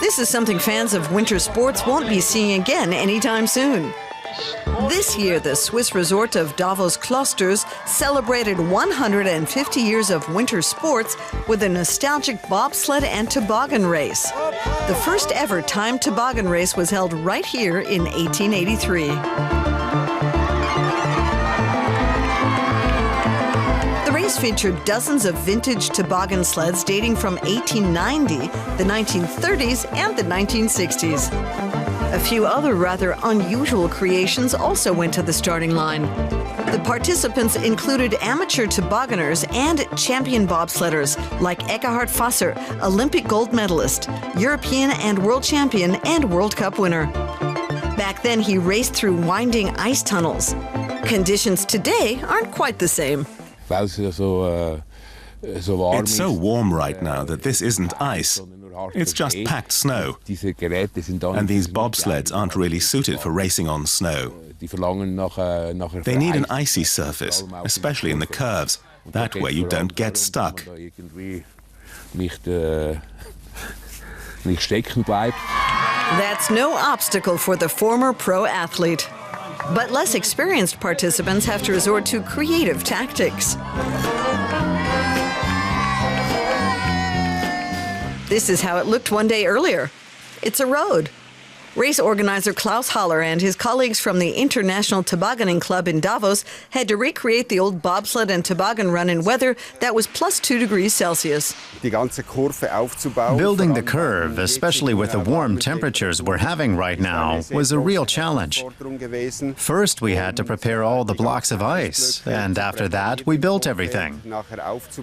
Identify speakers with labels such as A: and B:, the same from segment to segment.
A: This is something fans of winter sports won't be seeing again anytime soon. This year, the Swiss resort of Davos Klosters celebrated 150 years of winter sports with a nostalgic bobsled and toboggan race. The first ever timed toboggan race was held right here in 1883. The race featured dozens of vintage toboggan sleds dating from 1890, the 1930s, and the 1960s. A few other rather unusual creations also went to the starting line. The participants included amateur tobogganers and champion bobsledders like Eckhard Fasser, Olympic gold medalist, European and world champion, and World Cup winner. Back then, he raced through winding ice tunnels. Conditions today aren't quite the same.
B: It's so warm right now that this isn't ice. It's just packed snow. And these bobsleds aren't really suited for racing on snow. They need an icy surface, especially in the curves. That way you don't get stuck.
A: That's no obstacle for the former pro athlete. But less experienced participants have to resort to creative tactics. This is how it looked one day earlier. It's a road. Race organizer Klaus Haller and his colleagues from the International Tobogganing Club in Davos had to recreate the old bobsled and toboggan run in weather that was plus 2 degrees Celsius.
C: Building the curve, especially with the warm temperatures we're having right now, was a real challenge. First, we had to prepare all the blocks of ice, and after that, we built everything.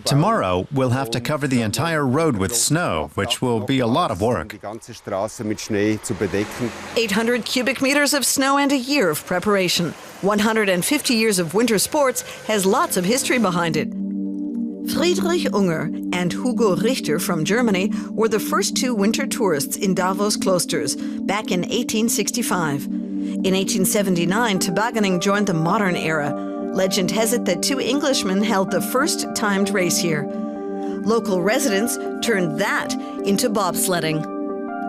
C: Tomorrow, we'll have to cover the entire road with snow, which will be a lot of work.
A: 800 cubic meters of snow and a year of preparation. 150 years of winter sports has lots of history behind it. Friedrich Unger and Hugo Richter from Germany were the first 2 winter tourists in Davos Klosters back in 1865. In 1879, tobogganing joined the modern era. Legend has it that 2 Englishmen held the first timed race here. Local residents turned that into bobsledding.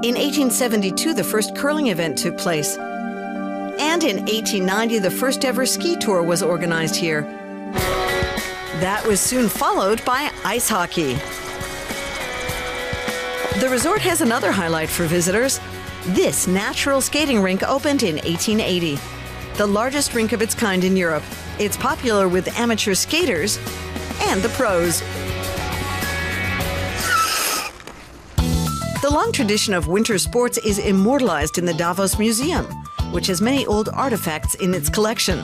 A: In 1872, the first curling event took place. And in 1890, the first ever ski tour was organized here. That was soon followed by ice hockey. The resort has another highlight for visitors. This natural skating rink opened in 1880, the largest rink of its kind in Europe. It's popular with amateur skaters and the pros. The long tradition of winter sports is immortalized in the Davos Museum, which has many old artifacts in its collection,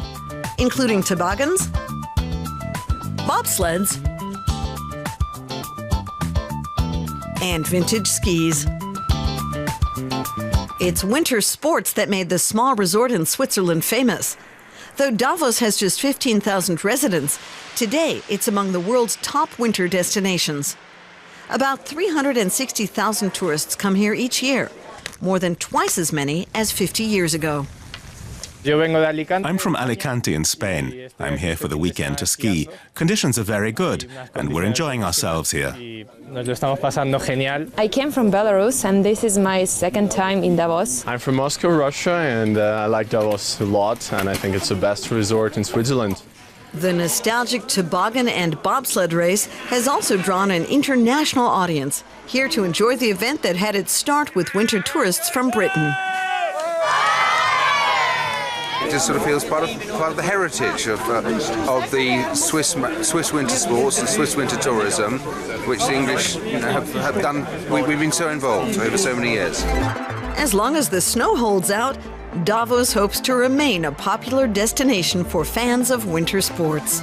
A: including toboggans, bobsleds, and vintage skis. It's winter sports that made the small resort in Switzerland famous. Though Davos has just 15,000 residents, today it's among the world's top winter destinations. About 360,000 tourists come here each year, more than twice as many as 50 years ago.
B: I'm from Alicante in Spain. I'm here for the weekend to ski. Conditions are very good, and we're enjoying ourselves here.
D: I came from Belarus, and this is my second time in Davos.
E: I'm from Moscow, Russia, and I like Davos a lot, and I think it's the best resort in Switzerland.
A: The nostalgic toboggan and bobsled race has also drawn an international audience, here to enjoy the event that had its start with winter tourists from Britain.
F: It just sort of feels part of the heritage of the Swiss winter sports and Swiss winter tourism, which the English have done. We've been so involved over so many years.
A: As long as the snow holds out, Davos hopes to remain a popular destination for fans of winter sports.